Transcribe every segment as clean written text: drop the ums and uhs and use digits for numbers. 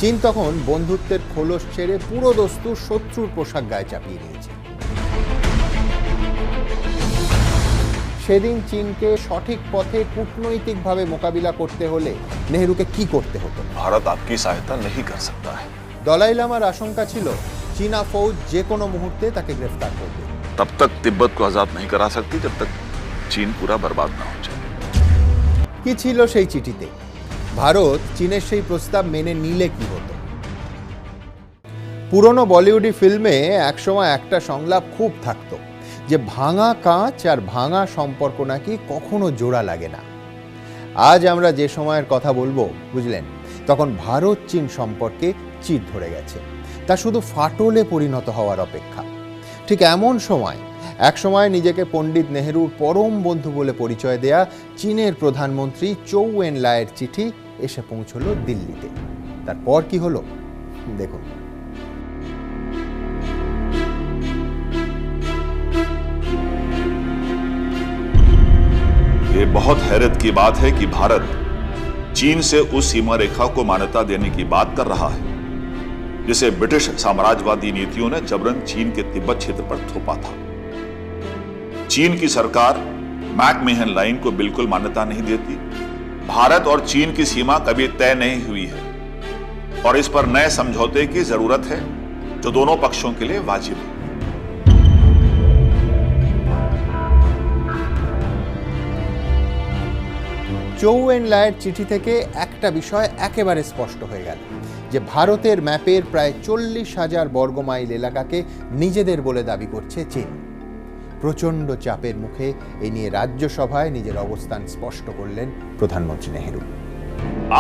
চীন তখন বন্ধুত্বের খোলস ছেড়ে পুরো দস্তুর শত্রুর পোশাক গায়ে চাপিয়ে নিয়েছে। সেদিন চীনকে সঠিক পথে কূটনৈতিকভাবে মোকাবিলা করতে হলে নেহরুকে কি করতে হতো? भारत आपकी सहायता नहीं कर सकता है। দলাই লামার আশঙ্কা ছিল চীনা ফৌজ যে কোনো মুহূর্তে তাকে গ্রেফতার করবে। तब तक तिब्बत को आजाद नहीं करा सकती जब तक चीन पूरा बर्बाद ना हो जाए। কি ছিল সেই চিঠিতে? ভারত চীনের সেই প্রস্তাব মেনে নিলে কি হতো? পুরনো বলিউডি ফিল্মে একসময় একটা সংলাপ খুব থাকতো যে ভাঙা কাঁচ আর ভাঙা সম্পর্ক নাকি কখনো জোড়া লাগে না। আজ আমরা যে সময়ের কথা বলবো, বুঝলেন, তখন ভারত চীন সম্পর্কে চির ধরে গেছে, তা শুধু ফাটলে পরিণত হওয়ার অপেক্ষা। ঠিক এমন সময় একসময় নিজেকে পণ্ডিত নেহরুর পরম বন্ধু বলে পরিচয় দেয়া চীনের প্রধানমন্ত্রী চৌ এনলাইয়ের চিঠি এসে পৌঁছলো দিল্লিতে। তারপর কি হলো দেখুন। ये बहुत हैरत की बात है कि भारत चीन से उस सीमा रेखा को मान्यता देने की बात कर रहा है जिसे ब्रिटिश साम्राज्यवादी नीतियों ने जबरन चीन के तिब्बत क्षेत्र पर थोपा था। चीन की सरकार मैकमेहन लाइन को बिल्कुल मान्यता नहीं देती। भारत और चीन की सीमा कभी तय नहीं हुई है और इस पर नए समझौते की जरूरत है जो दोनों पक्षों के लिए वाजिब है। চৌ এনলাইয়ের চিঠি থেকে একটা বিষয় একেবারে স্পষ্ট হয়ে গেল যে ভারতের ম্যাপের প্রায় 40,000 বর্গমাইল এলাকাকে নিজেদের বলে দাবি করছে চীন। প্রচণ্ড চাপের মুখে এ নিয়ে রাজ্যসভায় নিজের অবস্থান স্পষ্ট করলেন প্রধানমন্ত্রী নেহরু।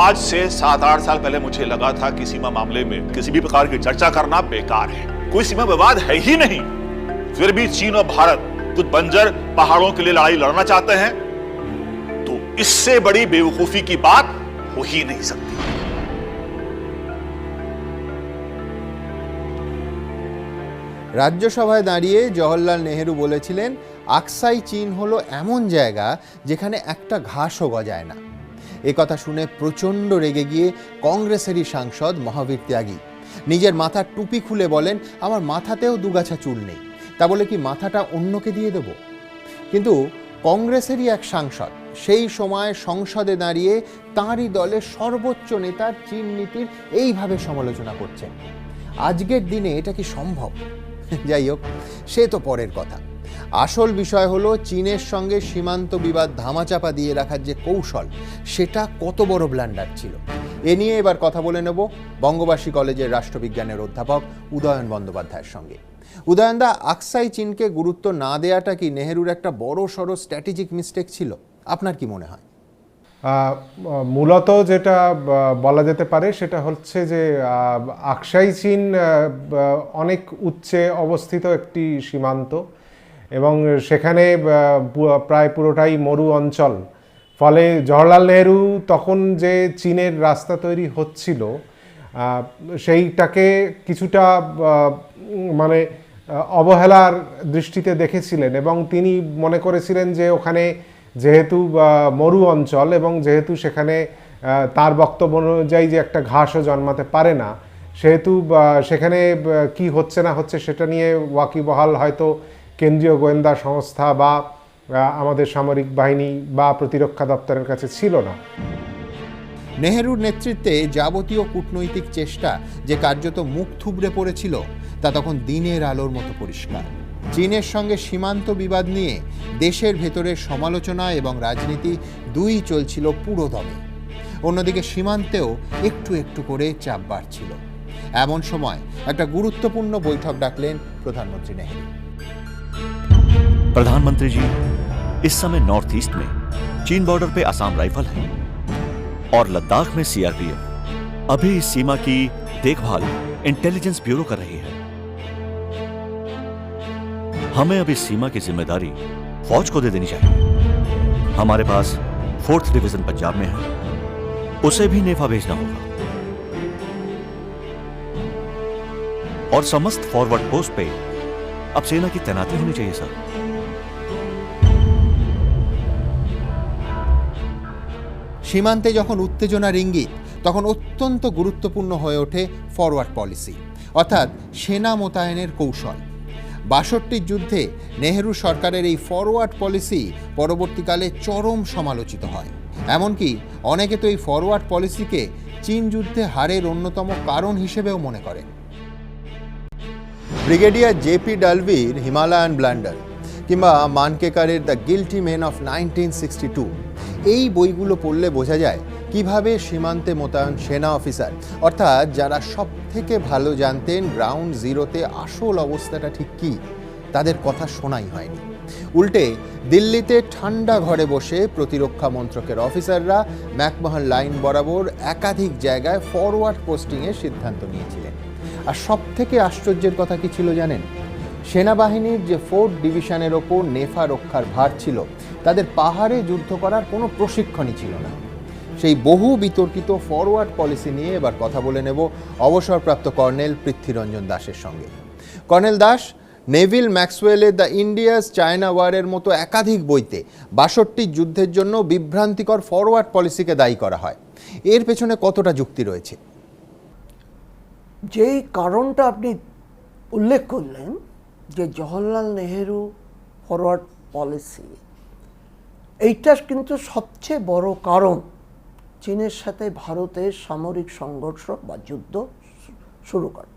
आज से 7-8 साल पहले मुझे लगा था कि सीमा मामले में किसी भी प्रकार की चर्चा करना बेकार है, कोई सीमा विवाद है ही नहीं। फिर भी चीन और भारत कुछ बंजर पहाड़ों के लिए लड़ाई लड़ना चाहते हैं, तो इससे बड़ी बेवकूफी की बात हो ही नहीं सकती। রাজ্যসভায় দাঁড়িয়ে জওহরলাল নেহেরু বলেছিলেন, আকসাই চীন হলো এমন জায়গা যেখানে একটা ঘাসও গজায় না। এ কথা শুনে প্রচণ্ড রেগে গিয়ে কংগ্রেসেরই সাংসদ মহাবীর ত্যাগী নিজের মাথার টুপি খুলে বলেন, আমার মাথাতেও দুগাছা চুল নেই, তা বলে কি মাথাটা অন্যকে দিয়ে দেব? কিন্তু কংগ্রেসেরই এক সাংসদ সেই সময় সংসদে দাঁড়িয়ে তাঁরই দলের সর্বোচ্চ নেতার চীন নীতির এইভাবে সমালোচনা করছেন। আজকের দিনে এটা কি সম্ভব? যাই হোক, সে তো পরের কথা। আসল বিষয় হলো চীনের সঙ্গে সীমান্ত বিবাদ ধামাচাপা দিয়ে রাখার যে কৌশল, সেটা কত বড় ব্লান্ডার ছিল। এ নিয়ে এবার কথা বলে নেব বঙ্গবাসী কলেজের রাষ্ট্রবিজ্ঞানের অধ্যাপক উদয়ন বন্দ্যোপাধ্যায়ের সঙ্গে। উদয়নদা, আকসাই চীনকে গুরুত্ব না দেওয়াটা কি নেহরুর একটা বড় সড়ো স্ট্র্যাটেজিক মিস্টেক ছিল? আপনার কি মনে হয়? মূলত যেটা বলা যেতে পারে সেটা হচ্ছে যে আকসাই চীন অনেক উচ্চে অবস্থিত একটি সীমান্ত এবং সেখানে প্রায় পুরোটাই মরু অঞ্চল। ফলে জওহরলাল নেহরু তখন যে চীনের রাস্তা তৈরি হচ্ছিল সেইটাকে কিছুটা মানে অবহেলার দৃষ্টিতে দেখেছিলেন এবং তিনি মনে করেছিলেন যে ওখানে যেহেতু মরু অঞ্চল এবং যেহেতু সেখানে তার বক্তব্য অনুযায়ী যে একটা ঘাসও জন্মাতে পারে না, সেহেতু সেখানে কি হচ্ছে না হচ্ছে সেটা নিয়ে ওয়াকিবহাল হয়তো কেন্দ্রীয় গোয়েন্দা সংস্থা বা আমাদের সামরিক বাহিনী বা প্রতিরক্ষা দপ্তরের কাছে ছিল না। নেহরুর নেতৃত্বে যাবতীয় কূটনৈতিক চেষ্টা যে কার্যত মুখ থুবড়ে পড়েছিল, তা তখন দিনের আলোর মতো পরিষ্কার। চীনের সঙ্গে সীমান্ত বিবাদ নিয়ে দেশের ভেতরের সমালোচনা এবং রাজনীতি দুই চলছিল পুরো দমে। অন্যদিকে সীমান্তেও একটু একটু করে চাপ বাড়ছিল। এমন সময় একটা গুরুত্বপূর্ণ বৈঠক ডাকলেন প্রধানমন্ত্রী নেহরু। प्रधानमंत्री जी, इस समय नॉर्थ ईस्ट में चीन बॉर्डर पे असम राइफल है और लद्दाख में सीआरपीएफ। अभी इस सीमा की देखभाल इंटेलिजेंस ब्यूरो कर रही है। हमें अब इस सीमा की जिम्मेदारी फौज को दे देनी चाहिए। हमारे पास 4th डिवीजन पंजाब में है, उसे भी नेफा भेजना होगा और समस्त फॉरवर्ड पोस्ट पे अब सेना की तैनाती होनी चाहिए सर। সীমান্তে যখন উত্তেজনার ইঙ্গিত, তখন অত্যন্ত গুরুত্বপূর্ণ হয়ে ওঠে ফরওয়ার্ড পলিসি, অর্থাৎ সেনা মোতায়েনের কৌশল। ৬২ যুদ্ধে নেহেরু সরকারের এই ফরওয়ার্ড পলিসি পরবর্তীকালে চরম সমালোচিত হয়। এমনকি অনেকে তো এই ফরওয়ার্ড পলিসিকে চীন যুদ্ধে হারের অন্যতম কারণ হিসেবেও মনে করেন। ব্রিগেডিয়ার জেপি ডালভির হিমালয়ান ব্লান্ডার কিংবা মানকেকারের দ্য গিল্টি মেন অফ 1962 এই বইগুলো পড়লে বোঝা যায় কিভাবে সীমান্তে মোতায়েন সেনা অফিসার, অর্থাৎ যারা সব থেকে ভালো জানতেন গ্রাউন্ড জিরোতে আসল অবস্থাটা ঠিক কী, তাদের কথা শোনাই হয়নি। উল্টে দিল্লিতে ঠান্ডা ঘরে বসে প্রতিরক্ষা মন্ত্রকের অফিসাররা ম্যাকমাহন লাইন বরাবর একাধিক জায়গায় ফরওয়ার্ড পোস্টিংয়ের সিদ্ধান্ত নিয়েছিলেন। আর সব থেকে আশ্চর্যের কথা কি ছিল জানেন? সেনাবাহিনীর যে 4th ডিভিশনের ওপর নেফা রক্ষার ভার ছিল, তাদের পাহাড়ে যুদ্ধ করার কোনো প্রশিক্ষণই ছিল না। সেই বহু বিতর্কিত ফরওয়ার্ড পলিসি নিয়ে এবার কথা বলে নেব অবসরপ্রাপ্ত কর্নেল পৃথ্বীরঞ্জন দাসের সঙ্গে। কর্নেল দাস, নেভিল ম্যাক্সওয়েলের দ্য ইন্ডিয়াস চায়না ওয়ারের মতো একাধিক বইতে ৬২ যুদ্ধের জন্য বিভ্রান্তিকর ফরওয়ার্ড পলিসিকে দায়ী করা হয়। এর পেছনে কতটা যুক্তি রয়েছে? যেই কারণটা আপনি উল্লেখ করলেন যে জওহরলাল নেহেরু ফরওয়ার্ড পলিসি, এইটা কিন্তু সবচেয়ে বড় কারণ চীনের সাথে ভারতের সামরিক সংঘর্ষ বা যুদ্ধ শুরু করে।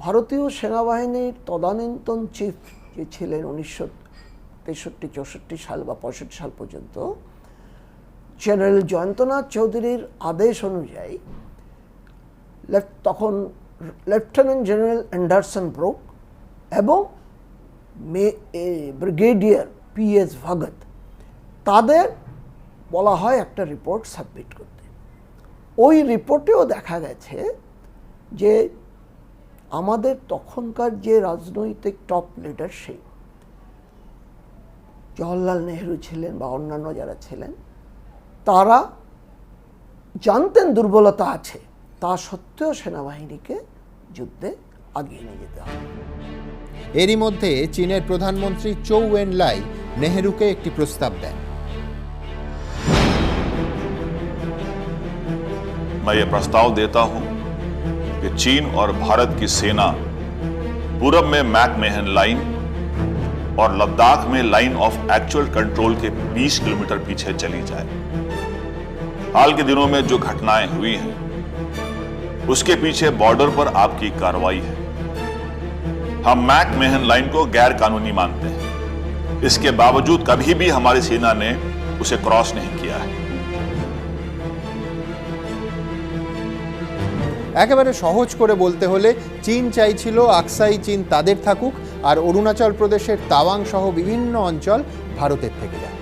ভারতীয় সেনাবাহিনীর তদানীন্তন চিফ যে ছিলেন 1963-64 সাল বা 65 সাল পর্যন্ত, জেনারেল জয়ন্তনাথ চৌধুরীর আদেশ অনুযায়ী তখন লেফটেন্যান্ট জেনারেল অ্যান্ডারসন ব্রুক এবং ব্রিগেডিয়ার PS ভগত, তাদের বলা হয় একটা রিপোর্ট সাবমিট করতে। ওই রিপোর্টেও দেখা গেছে যে আমাদের তখনকার যে রাজনৈতিক টপ লিডারশিপ, জওহরলাল নেহেরু ছিলেন বা অন্যান্য যারা ছিলেন, তারা জানতেন দুর্বলতা আছে, তা সত্ত্বেও সেনাবাহিনীকে যুদ্ধে আগিয়ে নিয়ে যেতে হবে। এরই মধ্যে চীনের প্রধানমন্ত্রী চৌ এন-লাই নেহেরুকে একটি প্রস্তাব দেন। मैं ये प्रस्ताव देता हूं कि चीन और भारत की सेना पूरब में मैकमेहन लाइन और लद्दाख में लाइन ऑफ एक्चुअल कंट्रोल के 20 किलोमीटर पीछे चली जाए। हाल के दिनों में जो घटनाएं हुई हैं उसके पीछे बॉर्डर पर आपकी कार्रवाई है। हम मैकमेहन लाइन को गैर कानूनी मानते हैं, इसके बावजूद कभी भी हमारी सेना ने उसे क्रॉस नहीं किया है। একেবারে সহজ করে বলতে হলে চীন চাইছিল আকসাই চীন তাদের থাকুক আর অরুণাচল প্রদেশের তাওয়াং সহ বিভিন্ন অঞ্চল ভারতের থেকে যাক।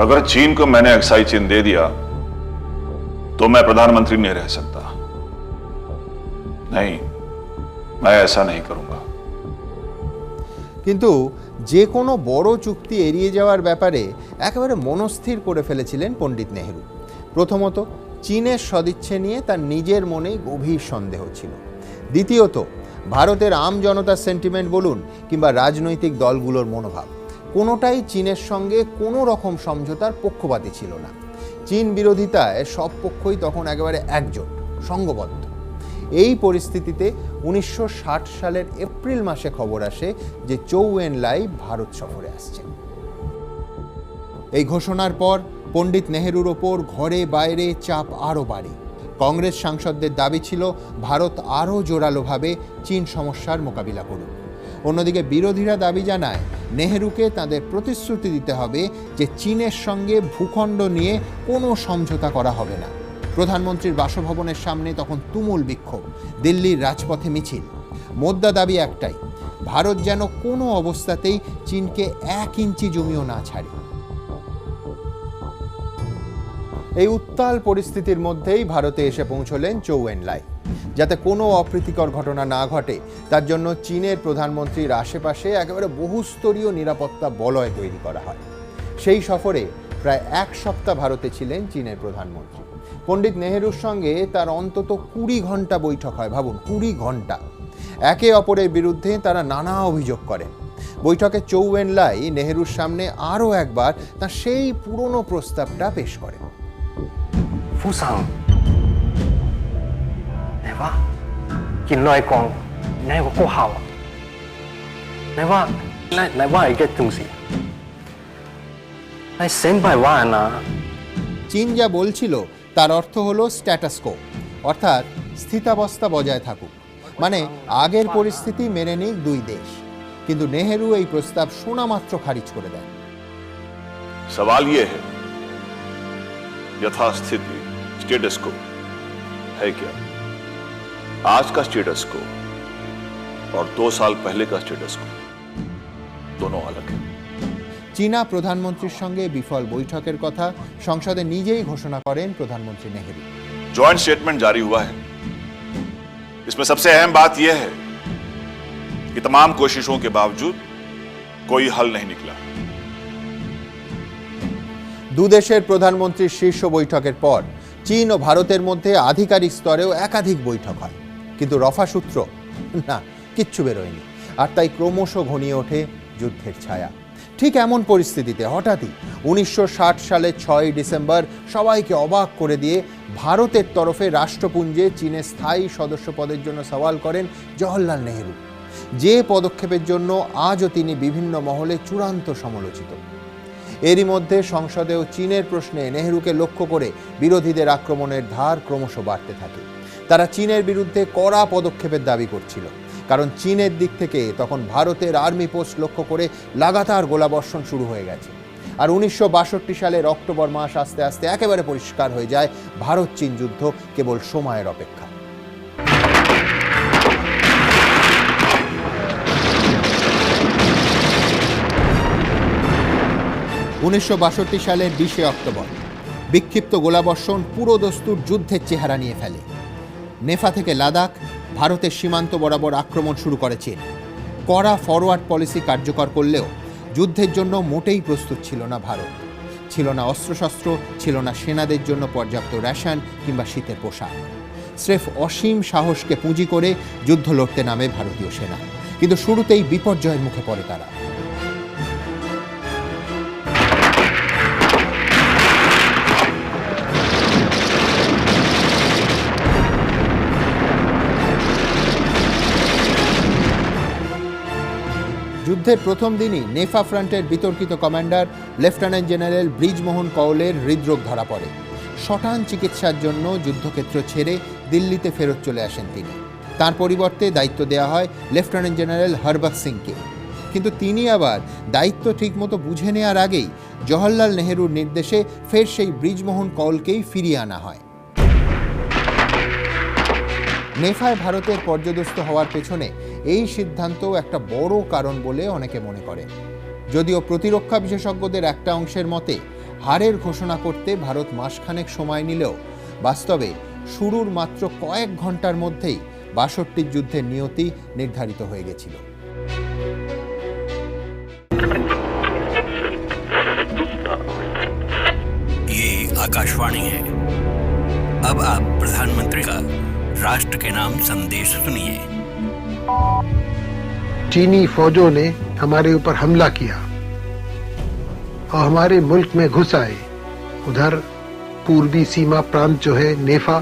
अगर चीन को मैंने अक्साई चीन दे दिया तो मैं प्रधानमंत्री नहीं रह सकता। नहीं, मैं ऐसा नहीं करूंगा। কিন্তু যে কোনো বড় চুক্তি এড়িয়ে যাওয়ার ব্যাপারে একেবারে মনস্থির করে ফেলেছিলেন পণ্ডিত নেহেরু। প্রথমত, চীনের সদিচ্ছে নিয়ে তার নিজের মনেই গভীর সন্দেহ ছিল। দ্বিতীয়ত, ভারতের আম জনতার সেন্টিমেন্ট বলুন কিংবা রাজনৈতিক দলগুলোর মনোভাব, কোনোটাই চীনের সঙ্গে কোনো রকম সমঝোতার পক্ষপাতী ছিল না। চীন বিরোধিতায় সব পক্ষই তখন একেবারে একজোট, সংঘবদ্ধ। এই পরিস্থিতিতে 1960 সালের এপ্রিল মাসে খবর আসে যে চৌ এন-লাই ভারত সফরে আসছেন। এই ঘোষণার পর পণ্ডিত নেহেরুর ওপর ঘরে বাইরে চাপ আরও বাড়ে। কংগ্রেস সাংসদদের দাবি ছিল ভারত আরও জোরালোভাবে চীন সমস্যার মোকাবিলা করুক। অন্যদিকে বিরোধীরা দাবি জানায় নেহেরুকে তাদের প্রতিশ্রুতি দিতে হবে যে চীনের সঙ্গে ভূখণ্ড নিয়ে কোনো সমঝোতা করা হবে না। প্রধানমন্ত্রীর বাসভবনের সামনে তখন তুমুল বিক্ষোভ, দিল্লির রাজপথে মিছিল। মোদ্দা দাবি একটাই, ভারত যেন কোনো অবস্থাতেই চীনকে 1 ইঞ্চি জমিও না ছাড়ে। এই উত্তাল পরিস্থিতির মধ্যেই ভারতে এসে পৌঁছলেন চৌ এন-লাই। যাতে কোনো অপ্রীতিকর ঘটনা না ঘটে তার জন্য চীনের প্রধানমন্ত্রীর আশেপাশে একেবারে বহুস্তরীয় নিরাপত্তা বলয় তৈরি করা হয়। সেই সফরে প্রায় 1 সপ্তাহ ভারতে ছিলেন চীনের প্রধানমন্ত্রী। পণ্ডিত নেহেরুর সঙ্গে তার অন্তত 20 ঘন্টা বৈঠক হয়। ভাবুন, 20 ঘন্টা। একে অপরের বিরুদ্ধে তারা নানা অভিযোগ করেন। বৈঠকে চৌ এন-লাই নেহেরুর সামনে আরও একবার তার সেই পুরনো প্রস্তাবটা পেশ করেন। 夫上，你話見來講，你係個高校啊，你話係嘅東西，係成百萬啊。চীন যা বলছিল তার অর্থ হলো স্ট্যাটাস কো, অর্থাৎ স্থিতাবস্থা বজায় থাকুক, মানে আগের পরিস্থিতি মেনে নিক দুই দেশ। কিন্তু নেহেরু এই প্রস্তাব শোনা মাত্র খারিজ করে দেন। सवाल ये है, यथास्थिति स्टेटस को है क्या? आज का स्टेटस को और 2 साल पहले का स्टेटस को दोनों अलग है। চীনা প্রধানমন্ত্রীর সঙ্গে বিফল বৈঠকের কথা সংসদে নিজেই ঘোষণা করেন প্রধানমন্ত্রী নেহেরু। जॉइंट स्टेटमेंट जारी हुआ है। इसमें सबसे अहम बात यह है कि तमाम कोशिशों के बावजूद कोई हल नहीं निकला। দুদেশের প্রধানমন্ত্রীর শীর্ষ বৈঠকের পর চীন ও ভারতের মধ্যে আধিকারিক স্তরেও একাধিক বৈঠক হয়, কিন্তু রফা সূত্র না, কিচ্ছু বেরোয়নি। আর তাই ক্রমশ ঘনিয়ে ওঠে যুদ্ধের ছায়া। ঠিক এমন পরিস্থিতিতে হঠাৎই 1960 সালের 6 ডিসেম্বর সবাইকে অবাক করে দিয়ে ভারতের তরফে রাষ্ট্রপুঞ্জে চীনের স্থায়ী সদস্য পদের জন্য সওয়াল করেন জওহরলাল নেহেরু, যে পদক্ষেপের জন্য আজও তিনি বিভিন্ন মহলে চূড়ান্ত সমালোচিত। এরই মধ্যে সংসদেও চীনের প্রশ্নে নেহেরুকে লক্ষ্য করে বিরোধীদের আক্রমণের ধার ক্রমশ বাড়তে থাকে। তারা চীনের বিরুদ্ধে কড়া পদক্ষেপের দাবি করছিল, কারণ চীনের দিক থেকে তখন ভারতের আর্মি পোস্ট লক্ষ্য করে লাগাতার গোলাবর্ষণ শুরু হয়ে গেছে। আর 1962 সালের অক্টোবর মাস আস্তে আস্তে একেবারে পরিষ্কার হয়ে যায় ভারত চীন যুদ্ধ কেবল সময়ের অপেক্ষা। 1962 সালের 20 অক্টোবর বিক্ষিপ্ত গোলাবর্ষণ পুরো দস্তুর যুদ্ধের চেহারা নিয়ে ফেলে। নেফা থেকে লাদাখ ভারতের সীমান্ত বরাবর আক্রমণ শুরু করে চীন। কড়া ফরওয়ার্ড পলিসি কার্যকর করলেও যুদ্ধের জন্য মোটেই প্রস্তুত ছিল না ভারত। ছিল না অস্ত্রশস্ত্র, ছিল না সেনাদের জন্য পর্যাপ্ত রেশন কিংবা শীতের পোশাক। স্রেফ অসীম সাহসকে পুঁজি করে যুদ্ধ লড়তে নামে ভারতীয় সেনা, কিন্তু শুরুতেই বিপর্যয়ের মুখে পড়ে তারা। যুদ্ধের প্রথম দিনই নেফা ফ্রন্টের বিতর্কিত কমান্ডার লেফটেন্যান্ট জেনারেল ব্রিজমোহন কৌলের হৃদরোগ ধরা পড়ে। শটান চিকিৎসার জন্য যুদ্ধক্ষেত্র ছেড়ে দিল্লিতে ফেরত চলে আসেন তিনি। তার পরিবর্তে দায়িত্ব দেওয়া হয় লেফটেন্যান্ট জেনারেল হরবক্ত সিংকে। কিন্তু তিনি আবার দায়িত্ব ঠিকমতো বুঝে নেওয়ার আগেই জওহরলাল নেহেরুর নির্দেশে ফের সেই ব্রিজমোহন কৌলকেই ফিরিয়ে আনা হয়। নেফায় ভারতের পর্যদস্ত হওয়ার পেছনে এই সিদ্ধান্ত একটা বড় কারণ বলে অনেকে মনে করেন। যদিও প্রতিরক্ষা বিশেষজ্ঞদের একটা অংশের মতে হারের ঘোষণা করতে ভারত মাসখানেক সময় নিলেও বাস্তবে শুরুর মাত্র কয়েক ঘন্টার মধ্যেই 62 যুদ্ধের নিয়তি নির্ধারিত হয়ে গেছিল। ये आकाशवाणी है। अब आप प्रधानमंत्री का राष्ट्र के नाम संदेश सुनिए। चीनी फौजों ने हमारे ऊपर हमला किया और हमारे मुल्क में घुस आए। उधर पूर्वी सीमा प्रांत जो है नेफा,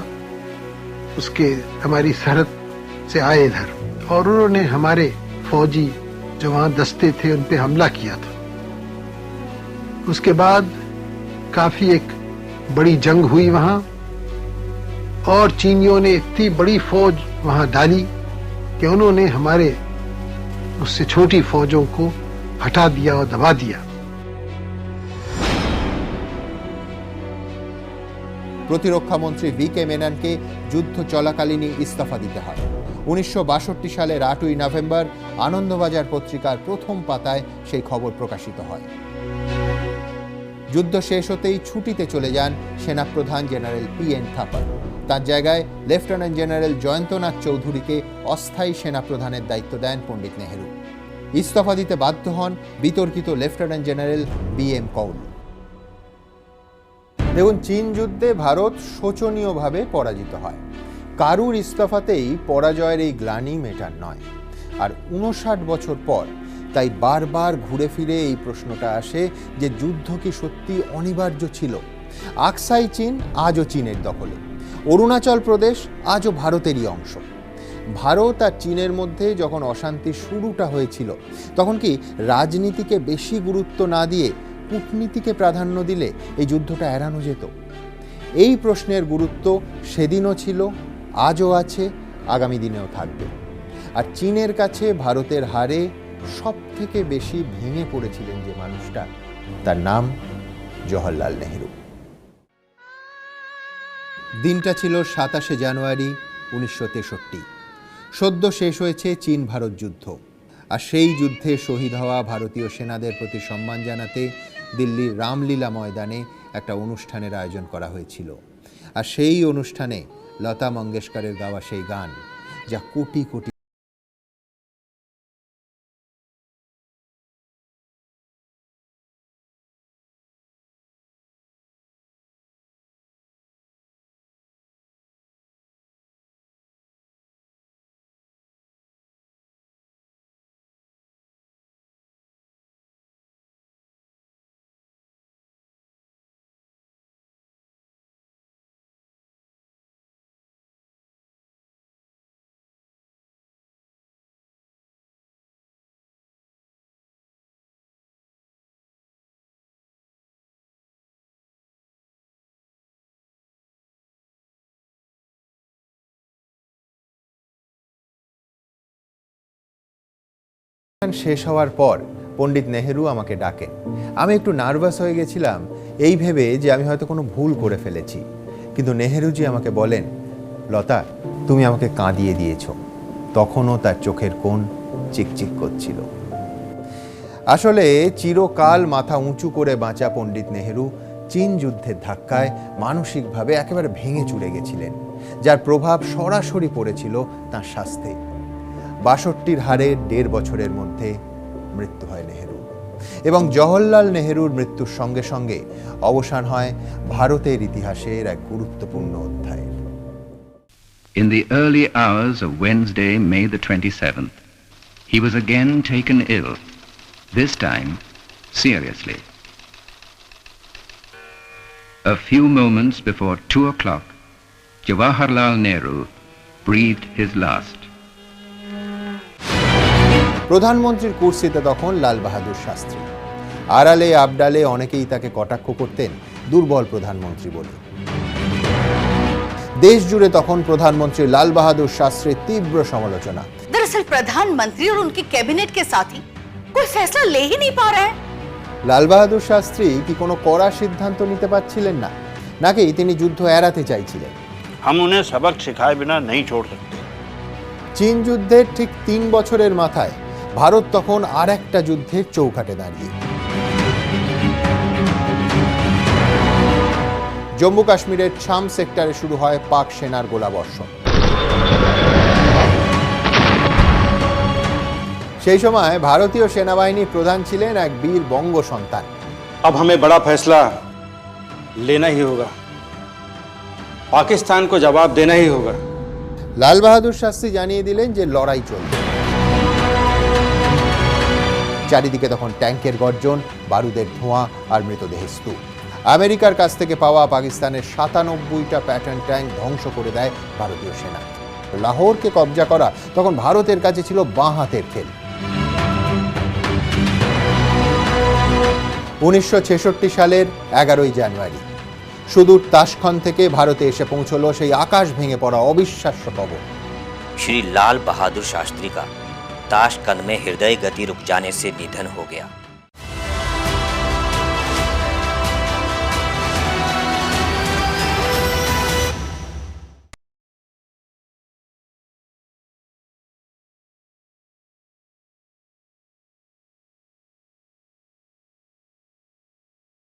उसके हमारी सरहद से आए इधर, और उन्होंने हमारे फौजी जो वहां दस्ते थे उन पे हमला किया था। उसके बाद काफी एक बड़ी जंग हुई वहां, और चीनियों ने इतनी बड़ी फौज वहां डाली कि उन्होंने हमारे उससे छोटी फौजों को हटा दिया और दबा दिया। প্রতিরক্ষা মন্ত্রী VK মেননকে যুদ্ধ চলাকালীনই ইস্তফা দিতে হয়। 1962 সালের 8ই নভেম্বর আনন্দবাজার পত্রিকার প্রথম পাতায় সেই খবর প্রকাশিত হয়। যুদ্ধ শেষ হতেই ছুটিতে চলে যান সেনাপ্রধান জেনারেল PN থাপার। তার জায়গায় লেফটেন্যান্ট জেনারেল জয়ন্তনাথ চৌধুরীকে অস্থায়ী সেনাপ্রধানের দায়িত্ব দেন পণ্ডিত নেহেরু। ইস্তফা দিতে বাধ্য হন বিতর্কিত লেফটেন্যান্ট জেনারেল BM কৌল। দেখুন, চীন যুদ্ধে ভারত শোচনীয়ভাবে পরাজিত হয়। কারুর ইস্তফাতেই পরাজয়ের এই গ্লানি মেটার নয়। আর 59 বছর পর তাই বারবার ঘুরে ফিরে এই প্রশ্নটা আসে যে যুদ্ধ কি সত্যি অনিবার্য ছিল, আকসাই চীন আজও চীনের দখলে, অরুণাচল প্রদেশ আজও ভারতেরই অংশ। ভারত আর চীনের মধ্যে যখন অশান্তির শুরুটা হয়েছিল, তখন কি রাজনীতিকে বেশি গুরুত্ব না দিয়ে কূটনীতিকে প্রাধান্য দিলে এই যুদ্ধটা এড়ানো যেত? এই প্রশ্নের গুরুত্ব সেদিনও ছিল, আজও আছে, আগামী দিনেও থাকবে। আর চীনের কাছে ভারতের হারে সব থেকে বেশি ভেঙে পড়েছিলেন যে মানুষটা, তার নাম জওহরলাল নেহেরু। দিনটা ছিল 27শে জানুয়ারি 1963। সদ্য শেষ হয়েছে চীন ভারত যুদ্ধ, আর সেই যুদ্ধে শহীদ হওয়া ভারতীয় সেনাদের প্রতি সম্মান জানাতে দিল্লির রামলীলা ময়দানে একটা অনুষ্ঠানের আয়োজন করা হয়েছিল। আর সেই অনুষ্ঠানে লতা মঙ্গেশকরের গাওয়া সেই গান, যা কোটি কোটি শেষ হওয়ার পর পণ্ডিত নেহেরু আমাকে ডাকেন। আমি একটু নার্ভাস হয়ে গেছিলাম, এই ভেবে যে আমি হয়তো কোনো ভুল করে ফেলেছি। কিন্তু নেহেরুজি আমাকে বলেন, লতা, তুমি আমাকে কাঁদিয়ে দিয়েছ। তখনও তার চোখের কোণ চিকচিক করছিল। আসলে চিরকাল মাথা উঁচু করে বাঁচা পণ্ডিত নেহেরু চীন যুদ্ধের ধাক্কায় মানসিকভাবে একেবারে ভেঙে চুরে গেছিলেন, যার প্রভাব সরাসরি পড়েছিল তাঁর স্বাস্থ্যে। ৬২-র হারে ১.৫ বছরের মধ্যে মৃত্যু হয় নেহেরু, এবং জওহরলাল নেহেরুর মৃত্যুর সঙ্গে সঙ্গে অবসান হয় ভারতের ইতিহাসের এক গুরুত্বপূর্ণ অধ্যায়ের। In the early hours of Wednesday, May the 27th, he was again taken ill, this time seriously. A few moments before 2 o'clock, Jawaharlal Nehru breathed his last. প্রধানমন্ত্রীর কুর্সিতে তখন লাল বাহাদুর শাস্ত্রী। আড়ালে আবডালে অনেকেই তাকে কটাক্ষ করতেন দুর্বল প্রধানমন্ত্রী বলে। দেশ জুড়ে তখন প্রধানমন্ত্রী লাল বাহাদুর শাস্ত্রীর তীব্র সমালোচনা। दरअसल प्रधानमंत्री और उनके कैबिनेट के साथी कोई फैसला ले ही नहीं पा रहे हैं। লাল বাহাদুর শাস্ত্রী কি কোনো কড়া সিদ্ধান্ত নিতে পারছিলেন না, নাকি তিনি যুদ্ধ এড়াতে চাইছিলেন? हम उन्हें सबक सिखाए बिना नहीं छोड़ सकते। চীন যুদ্ধের ঠিক ৩ বছরের মাথায় ভারত তখন আর একটা যুদ্ধের চৌকাঠে দাঁড়িয়ে। জম্মু কাশ্মীরের ছাম সেক্টরে শুরু হয় পাক সেনার গোলাবর্ষণ। সেই সময় ভারতীয় সেনাবাহিনী প্রধান ছিলেন এক বীর বঙ্গ সন্তান। अब हमें बड़ा फैसला लेना ही होगा, पाकिस्तान को जवाब देना ही होगा। লাল বাহাদুর শাস্ত্রী জানিয়ে দিলেন যে লড়াই চলবে। চারিদিকে তখন ট্যাঙ্কের গর্জন, বারুদের ধোঁয়া আর মৃতদেহের স্তূপ। আমেরিকার কাছ থেকে পাওয়া পাকিস্তানের ৯৭টা প্যাটার্ন ট্যাঙ্ক ধ্বংস করে দেয় ভারতীয় সেনা। লাহোরকে কবজা করা তখন ভারতের কাছে ছিল বাঁ হাতের খেল। ১৯৬৬ সালের ১১ই জানুয়ারি সুদূর তাশখন্দ থেকে ভারতে এসে পৌঁছলো সেই আকাশ ভেঙে পড়া অবিশ্বাস্য খবর। श्री लाल बहादुर शास्त्री का ताशकंद में हृदय गति रुक जाने से निधन हो गया।